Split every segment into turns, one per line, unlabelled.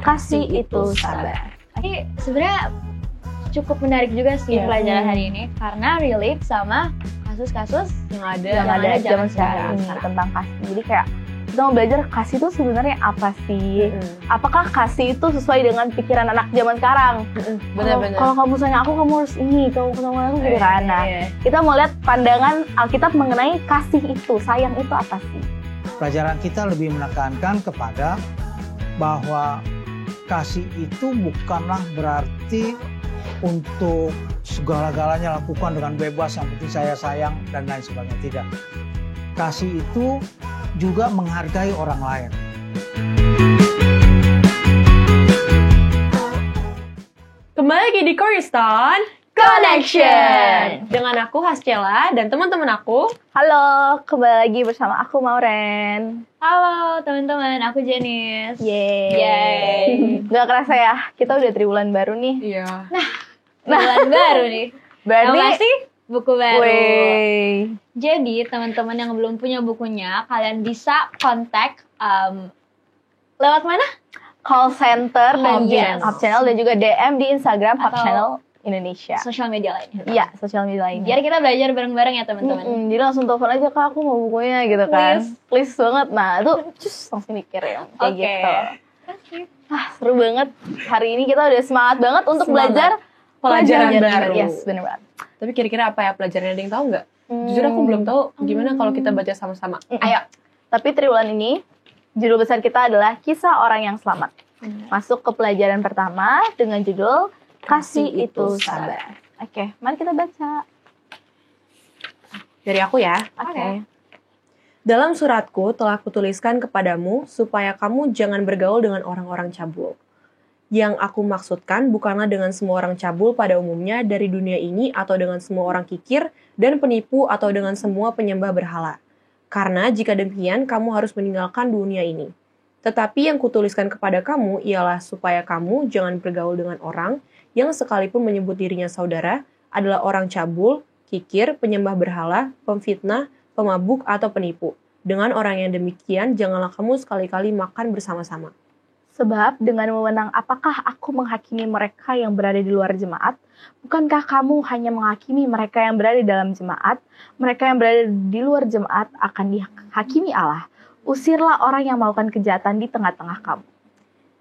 kasih itu sabar.
Ini sebenarnya cukup menarik juga sih pelajaran hari ini karena relate sama kasus-kasus
yang ada zaman sekarang ini tentang kasih. Jadi kayak kita mau belajar kasih itu sebenarnya apa sih? Apakah kasih itu sesuai dengan pikiran anak zaman sekarang?
Benar-benar.
Kalau kamu sayang aku harus ini, kalau kamu sayang aku gitu kan. Nah, kita mau lihat pandangan Alkitab mengenai kasih itu, sayang itu apa sih?
Pelajaran kita lebih menekankan kepada bahwa kasih itu bukanlah berarti untuk segala-galanya lakukan dengan bebas, yang penting saya sayang dan lain sebagainya. Tidak. Kasih itu juga menghargai orang lain.
Kembali lagi di Koriston
Connection
dengan aku Hascela dan teman-teman aku.
Halo, kembali lagi bersama aku Mauren.
Halo teman-teman, aku Janice.
Yeay. Gak kerasa ya, kita udah triwulan baru nih.
Iya.
Bulan baru nih.
Berarti
Yang pasti buku baru.
Wey.
Jadi teman-teman yang belum punya bukunya, kalian bisa kontak lewat mana?
Call center dan
Yes.
Hub Channel dan juga DM di Instagram Hub
Atau
Channel Indonesia.
Sosial media lainnya.
Iya, sosial media lainnya.
Biar kita belajar bareng-bareng ya teman-teman.
Jadi langsung telepon aja, Kak, aku mau bukunya gitu kan. Please banget. Nah, itu langsung mikir ya kayak gitu. Seru banget. Hari ini kita udah semangat banget untuk belajar
Pelajaran baru.
Yes, bener banget.
Tapi kira-kira apa ya pelajarannya, ada yang tahu nggak? Jujur aku belum tahu. Gimana kalau kita baca sama-sama?
Ayo. Tapi triwulan ini judul besar kita adalah Kisah Orang yang Selamat. Masuk ke pelajaran pertama dengan judul Kasih itu Sabar. Oke, mari kita baca.
Dari aku ya.
Oke.
Dalam suratku telah kutuliskan kepadamu supaya kamu jangan bergaul dengan orang-orang cabul. Yang aku maksudkan bukanlah dengan semua orang cabul pada umumnya dari dunia ini atau dengan semua orang kikir dan penipu atau dengan semua penyembah berhala. Karena jika demikian kamu harus meninggalkan dunia ini. Tetapi yang kutuliskan kepada kamu ialah supaya kamu jangan bergaul dengan orang yang sekalipun menyebut dirinya saudara adalah orang cabul, kikir, penyembah berhala, pemfitnah, pemabuk atau penipu. Dengan orang yang demikian janganlah kamu sekali-kali makan bersama-sama.
Sebab dengan wewenang apakah aku menghakimi mereka yang berada di luar jemaat? Bukankah kamu hanya menghakimi mereka yang berada di dalam jemaat? Mereka yang berada di luar jemaat akan dihakimi Allah. Usirlah orang yang melakukan kejahatan di tengah-tengah kamu.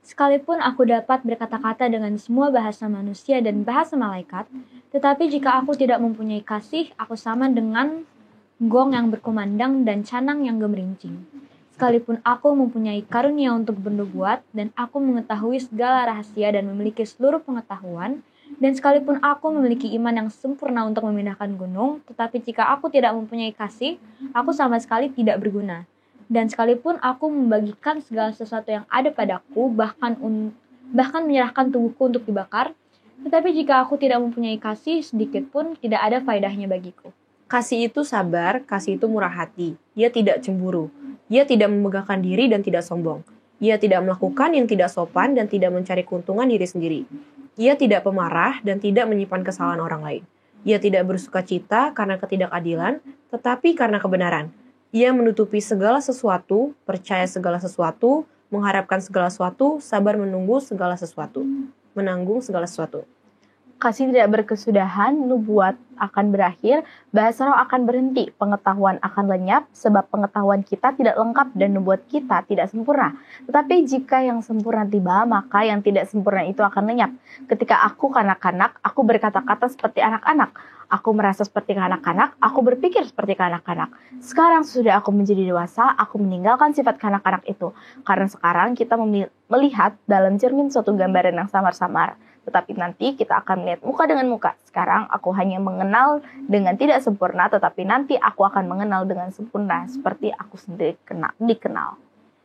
Sekalipun aku dapat berkata-kata dengan semua bahasa manusia dan bahasa malaikat, tetapi jika aku tidak mempunyai kasih, aku sama dengan gong yang berkumandang dan canang yang gemerincing. Sekalipun aku mempunyai karunia untuk bernubuat dan aku mengetahui segala rahasia dan memiliki seluruh pengetahuan, dan sekalipun aku memiliki iman yang sempurna untuk memindahkan gunung, tetapi jika aku tidak mempunyai kasih, aku sama sekali tidak berguna. Dan sekalipun aku membagikan segala sesuatu yang ada padaku, bahkan menyerahkan tubuhku untuk dibakar, tetapi jika aku tidak mempunyai kasih, sedikit pun tidak ada faedahnya bagiku.
Kasih itu sabar, kasih itu murah hati. Ia tidak cemburu. Ia tidak memegahkan diri dan tidak sombong. Ia tidak melakukan yang tidak sopan dan tidak mencari keuntungan diri sendiri. Ia tidak pemarah dan tidak menyimpan kesalahan orang lain. Ia tidak bersuka cita karena ketidakadilan, tetapi karena kebenaran. Ia menutupi segala sesuatu, percaya segala sesuatu, mengharapkan segala sesuatu, sabar menunggu segala sesuatu, menanggung segala sesuatu.
Kasih tidak berkesudahan, nubuat akan berakhir, bahasa roh akan berhenti, pengetahuan akan lenyap, sebab pengetahuan kita tidak lengkap dan nubuat kita tidak sempurna. Tetapi jika yang sempurna tiba, maka yang tidak sempurna itu akan lenyap. Ketika aku kanak-kanak, aku berkata-kata seperti anak-anak. Aku merasa seperti kanak-kanak, aku berpikir seperti kanak-kanak. Sekarang sudah aku menjadi dewasa, aku meninggalkan sifat kanak-kanak itu. Karena sekarang kita melihat dalam cermin suatu gambaran yang samar-samar. Tetapi nanti kita akan melihat muka dengan muka. Sekarang aku hanya mengenal dengan tidak sempurna, tetapi nanti aku akan mengenal dengan sempurna, seperti aku sendiri dikenal.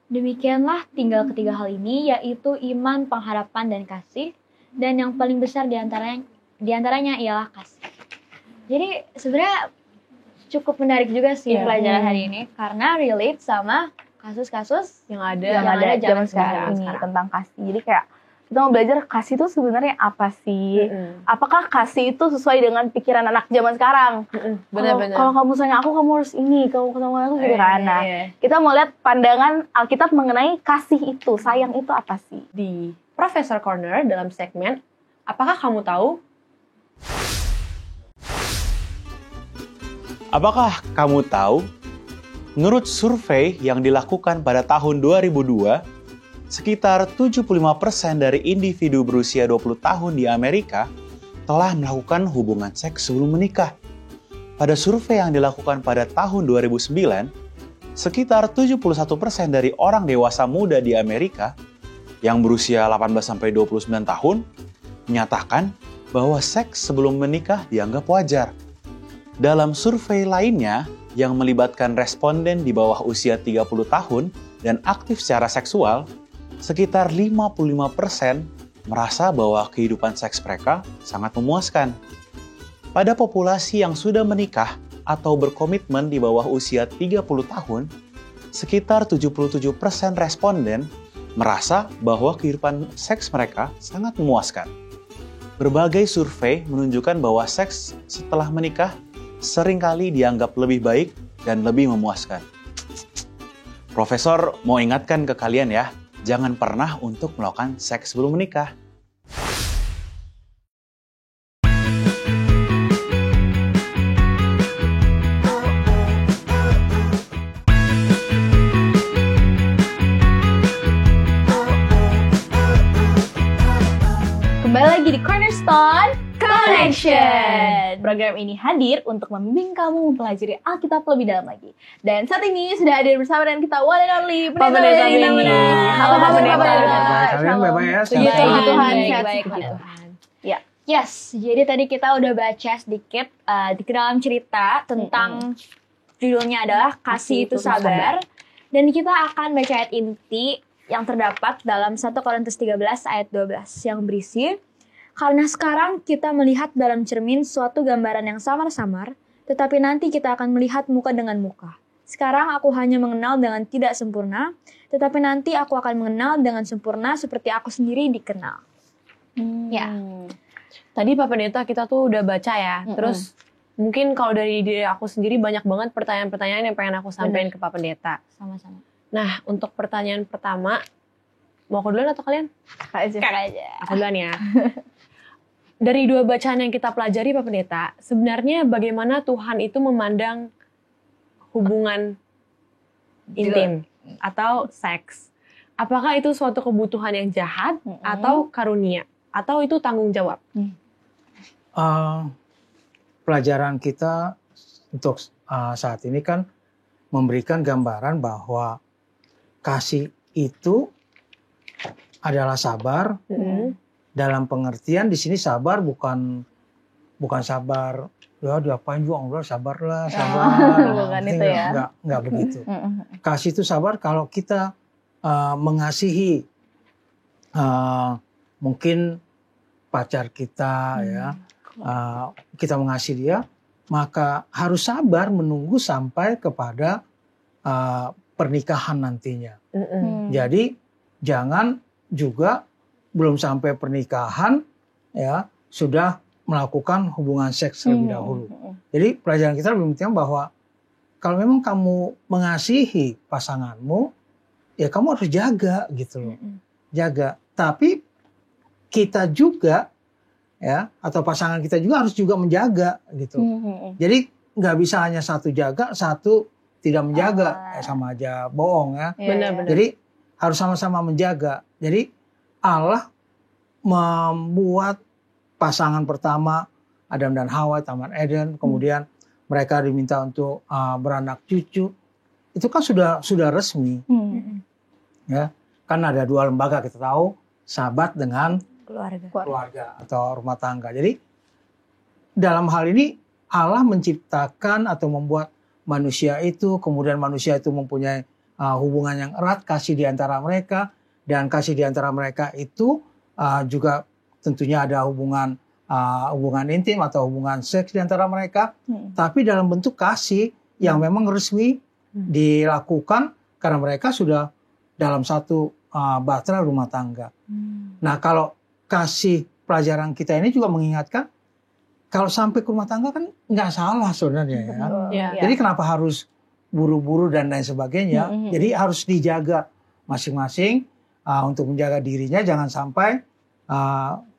Demikianlah tinggal ketiga hal ini, yaitu iman, pengharapan, dan kasih. Dan yang paling besar diantaranya ialah kasih. Jadi sebenarnya cukup menarik juga sih pelajaran hari ini, karena relate sama kasus-kasus
yang ada
zaman sekarang ini tentang kasih. Jadi kayak Kita mau belajar kasih itu sebenarnya apa sih? Apakah kasih itu sesuai dengan pikiran anak zaman sekarang?
Benar-benar.
Kalau kamu sayang aku, kamu harus ini. Kamu sama aku gitu kan. Nah, kita mau lihat pandangan Alkitab mengenai kasih itu, sayang itu apa sih?
Di Professor Corner dalam segmen Apakah Kamu Tahu?
Apakah kamu tahu, menurut survei yang dilakukan pada tahun 2002, sekitar 75% dari individu berusia 20 tahun di Amerika telah melakukan hubungan seks sebelum menikah. Pada survei yang dilakukan pada tahun 2009, sekitar 71% dari orang dewasa muda di Amerika yang berusia 18-29 tahun menyatakan bahwa seks sebelum menikah dianggap wajar. Dalam survei lainnya yang melibatkan responden di bawah usia 30 tahun dan aktif secara seksual, sekitar 55% merasa bahwa kehidupan seks mereka sangat memuaskan. Pada populasi yang sudah menikah atau berkomitmen di bawah usia 30 tahun, sekitar 77% responden merasa bahwa kehidupan seks mereka sangat memuaskan. Berbagai survei menunjukkan bahwa seks setelah menikah seringkali dianggap lebih baik dan lebih memuaskan. Profesor mau ingatkan ke kalian ya, jangan pernah untuk melakukan seks sebelum menikah.
Kembali lagi di Cornerstone Connection. Program ini hadir untuk membimbing kamu mempelajari Alkitab lebih dalam lagi. Dan saat ini sudah hadir bersama dengan kita one and only Pendeta Leni. Halo Pak Pendeta.
Kalian baik-baik ya?
Puji Tuhan, sehat
Baik,
puji
Pak.
Tuhan. Ya.
Yes, jadi tadi kita udah baca sedikit di dalam cerita tentang judulnya adalah Kasih itu Sabar. Dan kita akan baca ayat inti yang terdapat dalam 1 Korintus 13 ayat 12 yang berisi, karena sekarang kita melihat dalam cermin suatu gambaran yang samar-samar, tetapi nanti kita akan melihat muka dengan muka. Sekarang aku hanya mengenal dengan tidak sempurna, tetapi nanti aku akan mengenal dengan sempurna seperti aku sendiri dikenal. Ya.
Tadi Pak Pendeta kita tuh udah baca ya, terus mungkin kalau dari diri aku sendiri banyak banget pertanyaan-pertanyaan yang pengen aku sampaikan ke Pak Pendeta.
Sama-sama.
Nah, untuk pertanyaan pertama, mau aku duluan atau kalian?
Kakak aja.
Aku duluan ya. Dari dua bacaan yang kita pelajari Pak Pendeta, sebenarnya bagaimana Tuhan itu memandang hubungan intim atau seks? Apakah itu suatu kebutuhan yang jahat atau karunia? Atau itu tanggung jawab?
Pelajaran kita untuk saat ini kan memberikan gambaran bahwa kasih itu adalah sabar. Dalam pengertian di sini sabar bukan sabar ya diapain juga enggak sabar.
Bukan itu ya.
Enggak begitu. Kasih itu sabar kalau kita mengasihi mungkin pacar kita ya. Kita mengasihi dia, maka harus sabar menunggu sampai kepada pernikahan nantinya. Jadi jangan juga belum sampai pernikahan ya sudah melakukan hubungan seks terlebih dahulu. Jadi pelajaran kita lebih penting bahwa kalau memang kamu mengasihi pasanganmu, ya kamu harus jaga gitu loh. Jaga. Tapi kita juga ya atau pasangan kita juga harus juga menjaga gitu. Jadi nggak bisa hanya satu jaga, satu tidak menjaga, sama aja bohong ya.
Benar-benar.
Jadi harus sama-sama menjaga. Jadi Allah membuat pasangan pertama Adam dan Hawa Taman Eden, kemudian mereka diminta untuk beranak cucu. Itu kan sudah resmi. Ya, kan ada dua lembaga kita tahu, Sabat dengan keluarga atau rumah tangga. Jadi dalam hal ini Allah menciptakan atau membuat manusia itu, kemudian manusia itu mempunyai hubungan yang erat, kasih di antara mereka, dan kasih di antara mereka itu juga tentunya ada hubungan intim atau hubungan seks di antara mereka, tapi dalam bentuk kasih yang memang resmi dilakukan karena mereka sudah dalam satu bahtera rumah tangga. Nah, kalau kasih pelajaran kita ini juga mengingatkan kalau sampai ke rumah tangga kan nggak salah sebenarnya ya.
Ya.
Jadi kenapa harus buru-buru dan lain sebagainya? Jadi harus dijaga masing-masing untuk menjaga dirinya, jangan sampai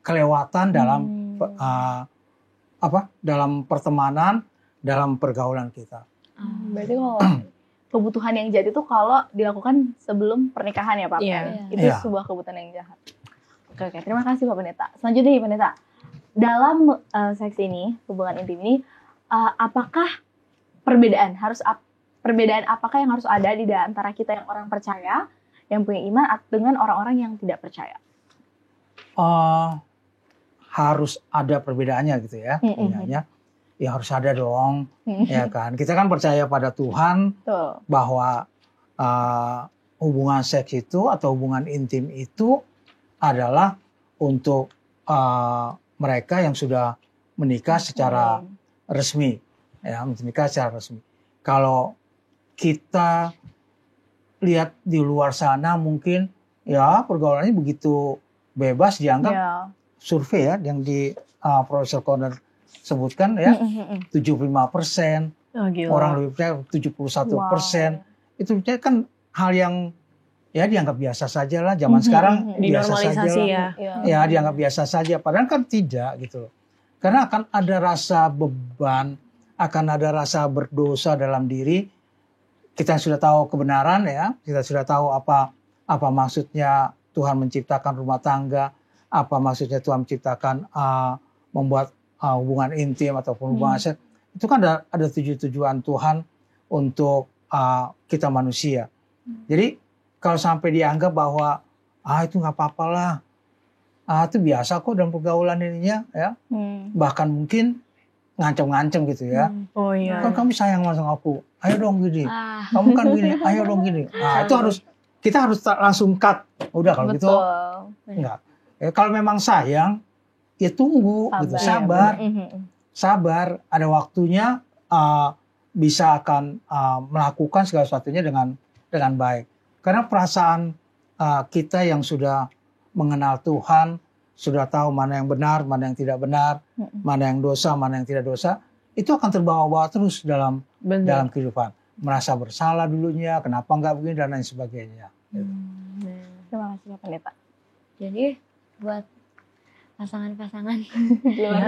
kelewatan dalam dalam pertemanan, dalam pergaulan kita.
Berarti kalau kebutuhan yang jahat itu kalau dilakukan sebelum pernikahan ya Pak?
Iya.
Itu sebuah kebutuhan yang jahat. Oke, terima kasih Pak Pendeta. Selanjutnya Pak Pendeta, dalam seks ini, hubungan intim ini, apakah perbedaan apakah yang harus ada di antara kita yang orang percaya, yang punya iman, dengan orang-orang yang tidak percaya?
Harus ada perbedaannya gitu ya. Ya harus ada dong, ya kan. Kita kan percaya pada Tuhan.
Betul.
Bahwa hubungan seks itu atau hubungan intim itu adalah untuk mereka yang sudah menikah secara resmi, ya, menikah secara resmi. Kalau kita lihat di luar sana mungkin ya pergaulannya begitu bebas, dianggap survei ya yang di Profesor Corner sebutkan ya 75%, orang lebih percaya 71%. Itu kan hal yang ya dianggap biasa saja lah, zaman sekarang biasa saja lah. Ya dianggap biasa saja, padahal kan tidak gitu loh. Karena akan ada rasa beban, akan ada rasa berdosa dalam diri. Kita sudah tahu kebenaran ya, kita sudah tahu apa maksudnya Tuhan menciptakan rumah tangga, apa maksudnya Tuhan menciptakan membuat hubungan intim ataupun hubungan seks. Itu kan ada tujuan Tuhan untuk kita manusia. Jadi kalau sampai dianggap bahwa itu nggak apa-apa lah, itu biasa kok dalam pergaulan ininya ya, bahkan mungkin ngancam-ngancam gitu ya.
Oh iya.
Kan kamu sayang sama aku, ayo dong gini. Kamu kan gini, ayo dong gini. Nah itu kita harus langsung cut. Udah kalau gitu enggak. Ya, kalau memang sayang, ya tunggu, gitu, sabar. Sabar, ada waktunya bisa akan melakukan segala sesuatunya dengan baik. Karena perasaan kita yang sudah mengenal Tuhan, sudah tahu mana yang benar, mana yang tidak benar, mana yang dosa, mana yang tidak dosa, itu akan terbawa-bawa terus dalam kehidupan. Merasa bersalah dulunya, kenapa enggak begini dan lain sebagainya.
Terima kasih Pak Pendeta.
Jadi buat pasangan-pasangan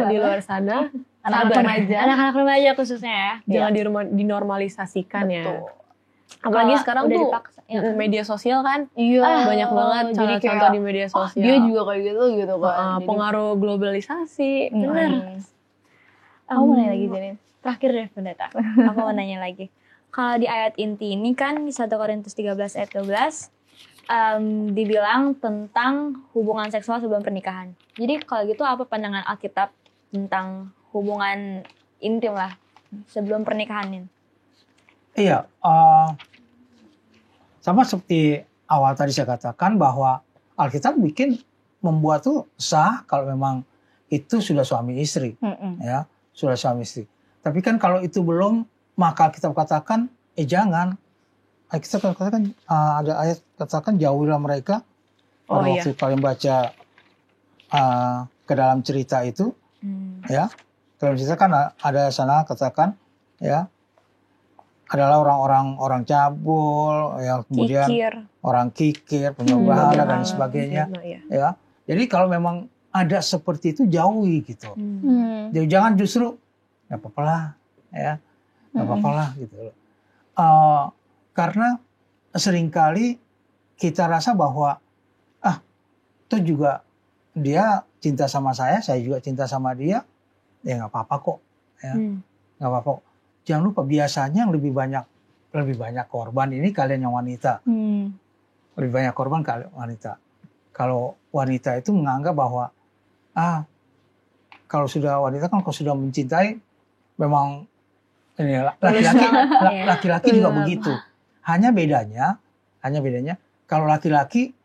di luar sana,
anak-anak remaja khususnya ya,
jangan dinormalisasikan ya.
Betul.
Apalagi sekarang
udah
tuh
dipaksa,
media sosial kan banyak banget contoh di media sosial.
Dia juga kayak gitu kan.
Pengaruh globalisasi, benar.
Aku mau nanya lagi Janin. Terakhir deh Pendeta. Aku mau nanya lagi. Kalau di ayat inti ini kan di 1 Korintus 13 ayat 12 dibilang tentang hubungan seksual sebelum pernikahan. Jadi kalau gitu apa pandangan Alkitab tentang hubungan intim lah sebelum pernikahan ini?
Iya, sama seperti awal tadi saya katakan bahwa Alkitab membuat tuh sah kalau memang itu sudah suami istri, ya sudah suami istri. Tapi kan kalau itu belum, maka Alkitab katakan, jangan. Alkitab katakan ada ayat katakan jauhilah mereka. Pada waktu kalian baca ke dalam cerita itu, ya dalam cerita kan ada sana katakan, ya. Adalah orang cabul, ya kemudian orang kikir, penyembah berhala dan sebagainya, ya. Jadi kalau memang ada seperti itu jauhi gitu. Jadi jangan justru nggak apa-apa lah, ya nggak apa-apa lah gitu. Karena seringkali kita rasa bahwa itu juga dia cinta sama saya juga cinta sama dia, ya nggak apa-apa kok, ya nggak apa-apa. Jangan lupa biasanya yang lebih banyak korban ini kalian yang wanita. Lebih banyak korban kalian wanita. Kalau wanita itu menganggap bahwa kalau sudah wanita kan kalau sudah mencintai memang ini laki-laki juga begitu. Hanya bedanya kalau laki-laki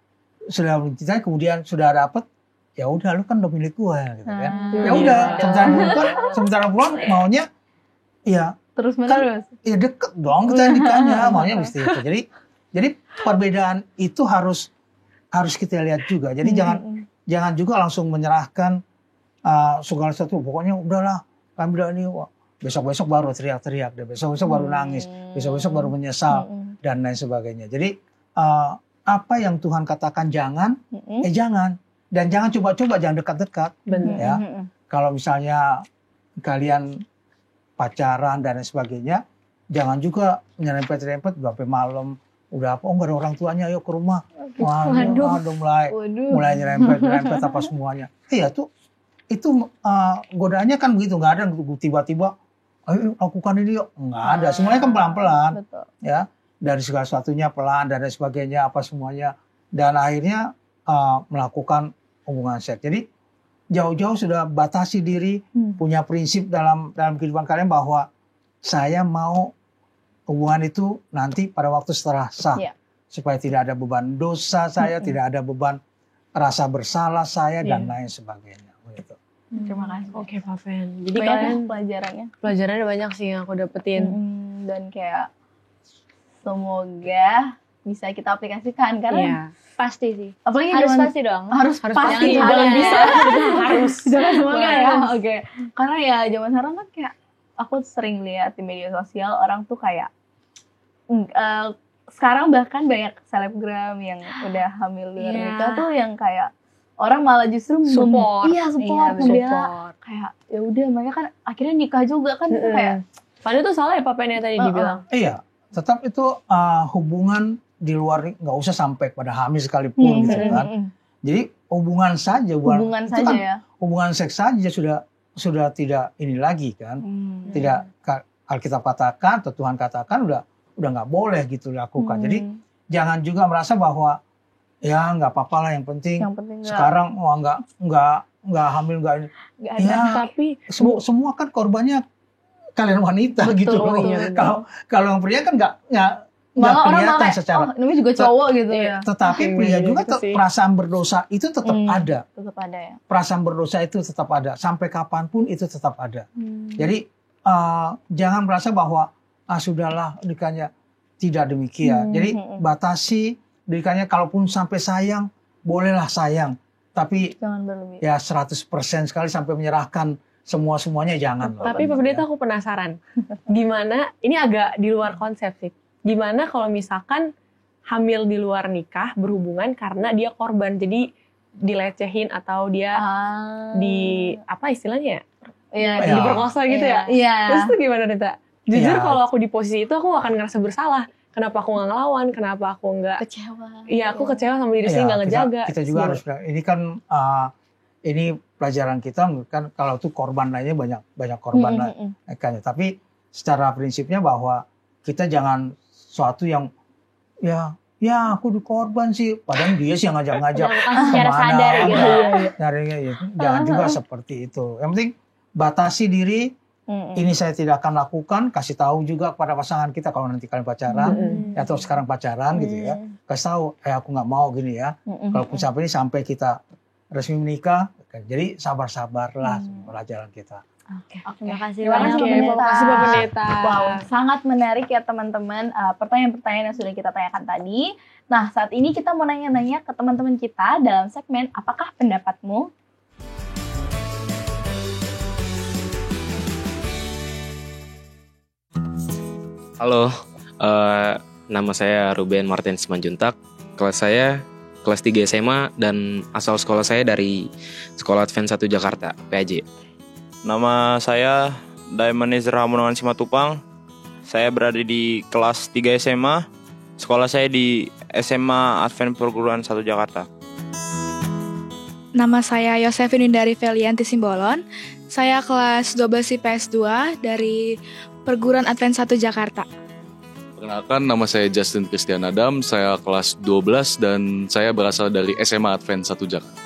sudah mencintai kemudian sudah dapat, ya udah lu kan udah milik gue gitu kan. Ya udah, sementara perempuan maunya ya
terus menerus.
Ya deket dong kita nikahnya, maunya mesti itu. Jadi perbedaan itu harus kita lihat juga. Jadi jangan juga langsung menyerahkan segala sesuatu. Pokoknya udahlah, kami udah ini, besok-besok baru teriak-teriak, besok-besok baru nangis, besok-besok baru menyesal, dan lain sebagainya. Jadi apa yang Tuhan katakan jangan, jangan. Dan jangan coba-coba, jangan dekat-dekat. Ya. Kalau misalnya kalian pacaran dan lain sebagainya, jangan juga nyerempet-nyerempet sampai malam. Udah apa? Nggak ada orang tuanya, ayo ke rumah. Waduh, mulai nyerempet apa semuanya. Iya tuh, itu godaannya kan begitu, nggak ada tiba-tiba, ayo lakukan ini yuk. Nggak ada, semuanya kan pelan-pelan. Ya, dari segala sesuatunya pelan dan lain sebagainya, apa semuanya. Dan akhirnya melakukan hubungan seks. Jadi jauh-jauh sudah batasi diri, punya prinsip dalam kehidupan kalian bahwa saya mau hubungan itu nanti pada waktu setelah sah. Supaya tidak ada beban dosa saya, tidak ada beban rasa bersalah saya, dan lain sebagainya. Gitu.
Terima kasih.
Oke, Pak Fen. Jadi
banyak
kalian pelajarannya banyak sih yang aku dapetin.
Dan kayak semoga bisa kita aplikasikan karena
pasti sih.
Apalagi
harus pasti dong.
Harus pasti.
Jangan bisa.
Harus. Jangan semoga ya. Oke. Karena ya zaman sekarang kan kayak aku sering lihat di media sosial orang tuh kayak sekarang bahkan banyak selebgram yang udah hamil luar nikah tuh yang kayak orang malah justru support kayak ya udah mereka kan akhirnya nikah juga kan itu kayak
padahal itu salah ya Pak Pen tadi dibilang.
Iya, tetap itu hubungan di luar, nggak usah sampai pada hamil sekalipun gitu kan. Jadi hubungan saja
kan, ya.
Hubungan seks saja sudah tidak ini lagi kan. Tidak Alkitab katakan atau Tuhan katakan udah nggak boleh gitu dilakukan. Jadi jangan juga merasa bahwa ya nggak apa-apa lah, yang penting sekarang nggak hamil nggak ini. Ya, tapi semua kan korbannya kalian wanita gitu loh. Kalau yang pria kan nggak kelihatan secara.
Namanya juga cowok gitu ya.
Tetapi pria juga perasaan berdosa itu tetap ada.
Tetap ada ya.
Perasaan berdosa itu tetap ada. Sampai kapanpun itu tetap ada. Jadi jangan merasa bahwa sudahlah nikahnya, tidak demikian. Jadi batasi nikahnya, kalaupun sampai sayang, bolehlah sayang. Tapi
jangan berlebih.
Ya 100% sekali sampai menyerahkan semuanya jangan.
Tapi Pak Pendeta aku penasaran. Gimana, ini agak di luar konsep sih. Gimana kalau misalkan hamil di luar nikah berhubungan karena dia korban, jadi dilecehin atau dia di apa istilahnya ya? Diperkosa gitu ya? Terus itu gimana Pendeta? Jujur kalau aku di posisi itu aku akan ngerasa bersalah. Kenapa aku nggak ngelawan? Kenapa aku nggak
kecewa?
Iya, aku kecewa sama diri sendiri, nggak ngejaga.
Kita juga harus. Ini kan ini pelajaran kita kan, kalau tuh korban lainnya banyak korban lainnya. Tapi secara prinsipnya bahwa kita jangan suatu yang ya aku dikorban sih, padahal dia sih yang ngajak-ngajak
secara sadar gitu.
Jangan juga seperti itu. Yang penting batasi diri. Ini saya tidak akan lakukan, kasih tahu juga kepada pasangan kita kalau nanti kalian pacaran atau sekarang pacaran gitu ya. Kasih tahu, aku nggak mau gini ya. Kalau sampai kita resmi menikah, jadi sabar-sabarlah pelajaran kita.
Terima kasih
banyak
Pak Pendeta.
Wow, sangat menarik ya teman-teman pertanyaan-pertanyaan yang sudah kita tanyakan tadi. Nah, saat ini kita mau nanya-nanya ke teman-teman kita dalam segmen Apakah Pendapatmu?
Halo, nama saya Ruben Martin Simanjuntak. Kelas saya kelas 3 SMA dan asal sekolah saya dari Sekolah Advent 1 Jakarta, PAJ.
Nama saya Diamond Ezra Hamunangan Simatupang. Saya berada di kelas 3 SMA. Sekolah saya di SMA Advent Perguruan 1 Jakarta.
Nama saya Yosefin dari Felianti Simbolon. Saya kelas 12 IPS 2 dari Perguruan Advent 1 Jakarta.
Perkenalkan, nama saya Justin Christian Adam, saya kelas 12 dan saya berasal dari SMA Advent 1 Jakarta.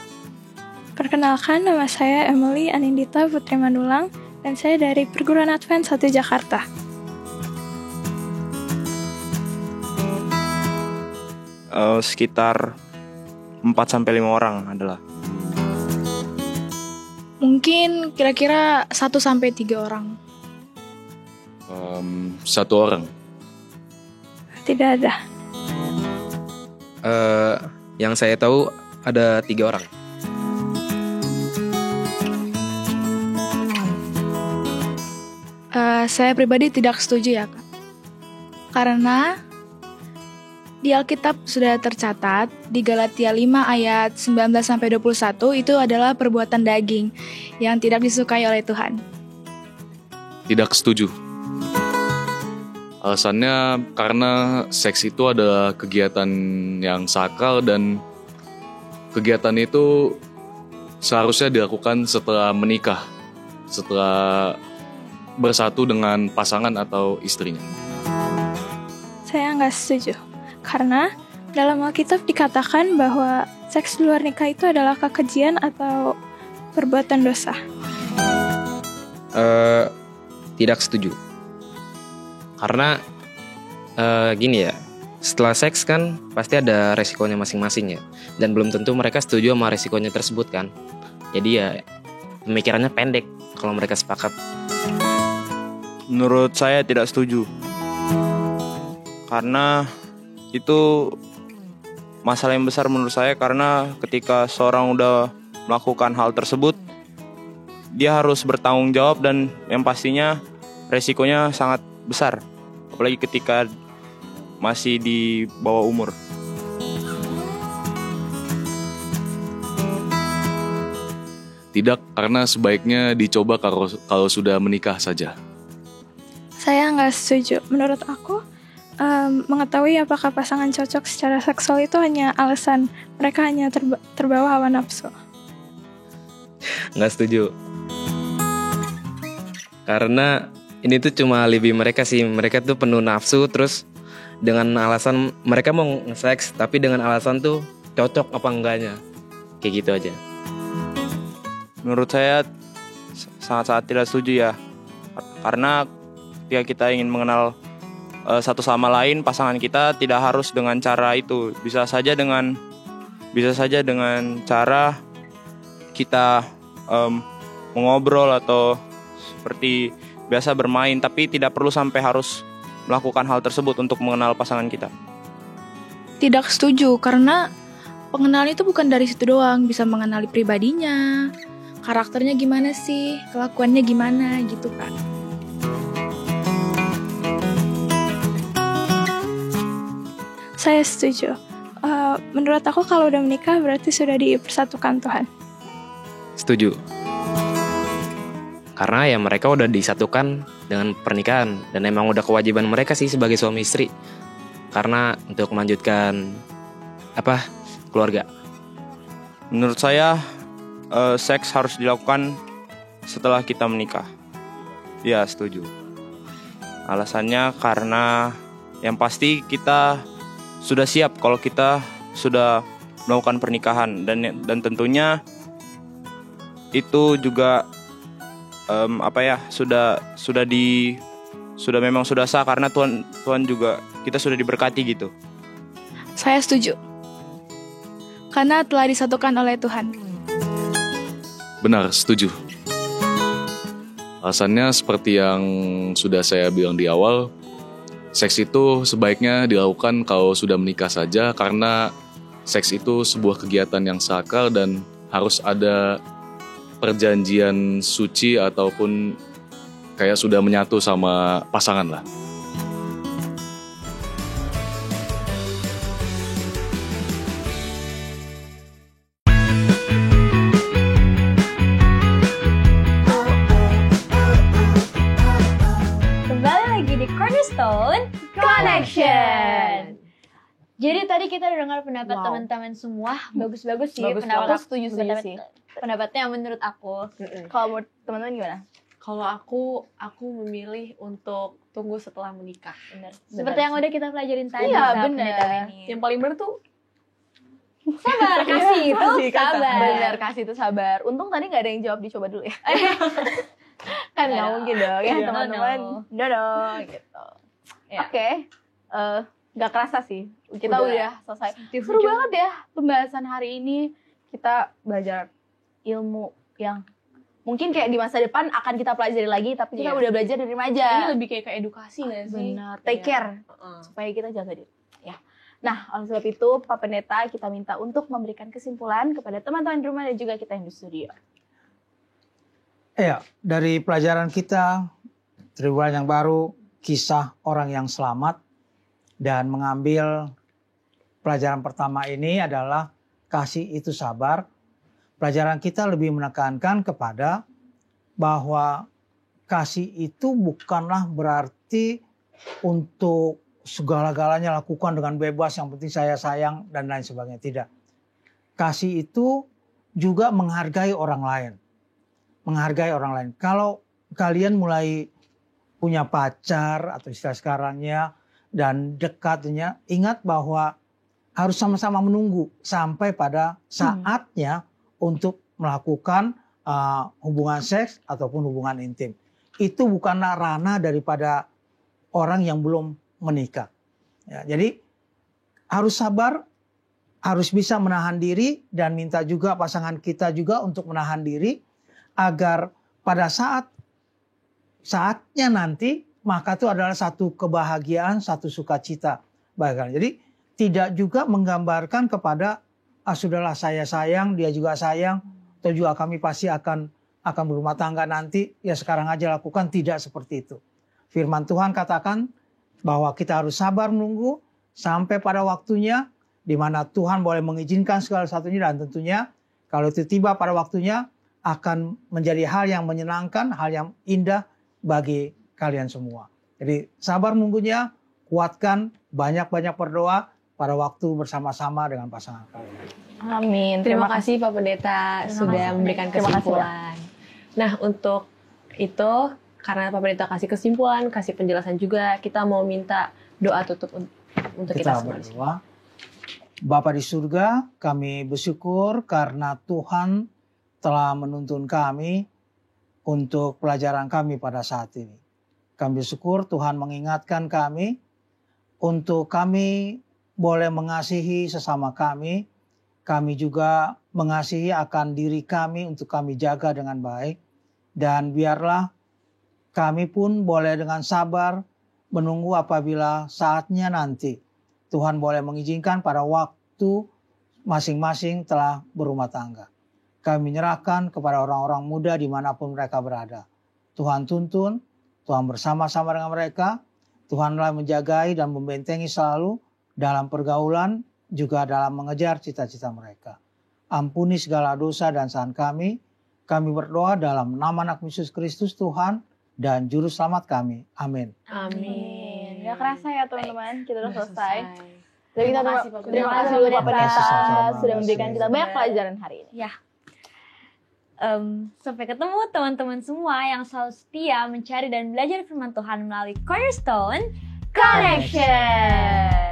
Perkenalkan, nama saya Emily Anindita Putri Manulang dan saya dari Perguruan Advent 1 Jakarta.
Sekitar 4-5 orang adalah.
Mungkin kira-kira 1-3 orang.
1 orang.
Tidak ada.
Yang saya tahu ada 3 orang.
Saya pribadi tidak setuju ya Kak. Karena di Alkitab sudah tercatat di Galatia 5 ayat 19-21 itu adalah perbuatan daging yang tidak disukai oleh Tuhan.
Tidak setuju. Alasannya karena seks itu adalah kegiatan yang sakral dan kegiatan itu seharusnya dilakukan setelah menikah, setelah bersatu dengan pasangan atau istrinya.
Saya nggak setuju. Karena dalam Alkitab dikatakan bahwa seks di luar nikah itu adalah kekejian atau perbuatan dosa.
Tidak setuju. Karena gini ya, setelah seks kan pasti ada resikonya masing-masing ya. Dan belum tentu mereka setuju sama resikonya tersebut kan. Jadi ya pemikirannya pendek kalau mereka sepakat.
Menurut saya tidak setuju. Karena itu masalah yang besar menurut saya, karena ketika seorang udah melakukan hal tersebut, dia harus bertanggung jawab dan yang pastinya resikonya sangat besar. Apalagi ketika masih di bawah umur.
Tidak, karena sebaiknya dicoba kalau sudah menikah saja.
Saya nggak setuju. Menurut aku, mengetahui apakah pasangan cocok secara seksual itu hanya alasan mereka hanya terbawa hawa nafsu.
Nggak setuju. Karena ini tuh cuma alibi mereka sih. Mereka tuh penuh nafsu, terus dengan alasan mereka mau nge-seks, tapi dengan alasan tuh cocok apa enggaknya. Kayak gitu aja.
Menurut saya sangat-sangat tidak setuju ya. Karena ketika kita ingin mengenal satu sama lain, pasangan kita tidak harus dengan cara itu. Bisa saja dengan cara kita mengobrol atau seperti biasa bermain, tapi tidak perlu sampai harus melakukan hal tersebut untuk mengenal pasangan kita.
Tidak setuju, karena pengenalan itu bukan dari situ doang, bisa mengenali pribadinya, karakternya gimana sih, kelakuannya gimana gitu kan.
Saya setuju. Menurut aku kalau udah menikah berarti sudah dipersatukan Tuhan.
Setuju. Karena ya mereka udah disatukan dengan pernikahan dan emang udah kewajiban mereka sih sebagai suami istri. Karena untuk melanjutkan keluarga.
Menurut saya seks harus dilakukan setelah kita menikah. Ya, setuju. Alasannya karena yang pasti kita sudah siap kalau kita sudah melakukan pernikahan dan tentunya itu juga sudah memang sudah sah karena Tuhan juga kita sudah diberkati gitu.
Saya setuju. Karena telah disatukan oleh Tuhan.
Benar, setuju. Alasannya seperti yang sudah saya bilang di awal, seks itu sebaiknya dilakukan kalau sudah menikah saja karena seks itu sebuah kegiatan yang sakral dan harus ada perjanjian suci ataupun kayak sudah menyatu sama pasangan lah.
Kembali lagi di Cornerstone Connection. Jadi tadi kita udah dengar pendapat teman-teman semua, bagus-bagus sih.
Aku setuju sih.
Pendapatnya menurut aku.
Kalau menurut teman-teman gimana?
Kalau aku memilih untuk tunggu setelah menikah.
Benar. Seperti yang udah kita pelajarin tadi.
Iya,
saat
benar.
pendeta ini.
Yang paling benar tuh
Sabar, kasih itu sabar.
Benar, kasih itu sabar. Untung tadi nggak ada yang jawab, dicoba dulu ya. Kan nggak mungkin dong ya teman-teman. No, gitu.
Ya.
Oke. Nggak kerasa sih. Kita udah selesai. Seru
ujung.
banget ya pembahasan hari ini. Kita belajar ilmu yang mungkin kayak di masa depan akan kita pelajari lagi, tapi kita udah belajar dari remaja.
ini lebih kayak ke edukasi nggak sih?
Benar. Take care supaya kita jaga diri. Ya. Nah, oleh sebab itu, Pak Pendeta kita minta untuk memberikan kesimpulan kepada teman-teman di rumah dan juga kita yang di studio.
Ya, dari pelajaran kita Triwulan yang baru, kisah orang yang selamat, dan mengambil pelajaran pertama ini adalah kasih itu sabar. Pelajaran kita lebih menekankan kepada bahwa kasih itu bukanlah berarti untuk segala-galanya lakukan dengan bebas, yang penting saya sayang dan lain sebagainya. Tidak. Kasih itu juga menghargai orang lain. Menghargai orang lain. Kalau kalian mulai punya pacar atau istilah sekarangnya dan dekatnya, ingat bahwa harus sama-sama menunggu sampai pada saatnya untuk melakukan hubungan seks ataupun hubungan intim. Itu bukanlah ranah daripada orang yang belum menikah. Ya, jadi harus sabar, harus bisa menahan diri, dan minta juga pasangan kita juga untuk menahan diri agar pada saatnya nanti, maka itu adalah satu kebahagiaan, satu sukacita bagi kalian. Jadi tidak juga menggambarkan kepada sudahlah saya sayang, dia juga sayang, atau juga kami pasti akan berumah tangga nanti, ya sekarang aja lakukan. Tidak seperti itu. Firman Tuhan katakan bahwa kita harus sabar menunggu sampai pada waktunya, di mana Tuhan boleh mengizinkan segala satunya, dan tentunya kalau itu tiba pada waktunya akan menjadi hal yang menyenangkan, hal yang indah bagi kalian semua. Jadi sabar menunggunya, kuatkan, banyak-banyak berdoa pada waktu bersama-sama dengan pasangan kalian.
Amin.
Terima kasih Pak Pendeta sudah memberikan kesimpulan. Nah, untuk itu, karena Pak Pendeta kasih kesimpulan, kasih penjelasan juga, kita mau minta doa tutup untuk kita semua.
Berdoa. Bapa di surga, kami bersyukur karena Tuhan telah menuntun kami untuk pelajaran kami pada saat ini. Kami bersyukur Tuhan mengingatkan kami untuk kami boleh mengasihi sesama kami. Kami juga mengasihi akan diri kami untuk kami jaga dengan baik. Dan biarlah kami pun boleh dengan sabar menunggu apabila saatnya nanti Tuhan boleh mengizinkan pada waktu masing-masing telah berumah tangga. Kami menyerahkan kepada orang-orang muda dimanapun mereka berada. Tuhan tuntun, Tuhan bersama-sama dengan mereka. Tuhanlah menjagai dan membentengi selalu dalam pergaulan, juga dalam mengejar cita-cita mereka. Ampuni segala dosa dan kesalahan kami. Kami berdoa dalam nama Anak Yesus Kristus Tuhan dan Juru Selamat kami. Amin.
Amin. Gak kerasa ya teman-teman, kita udah selesai.
Terima kasih
Pak Pendeta sudah memberikan kita banyak pelajaran hari ini.
Ya. Sampai ketemu teman-teman semua yang selalu setia mencari dan belajar firman Tuhan melalui Cornerstone
Connection.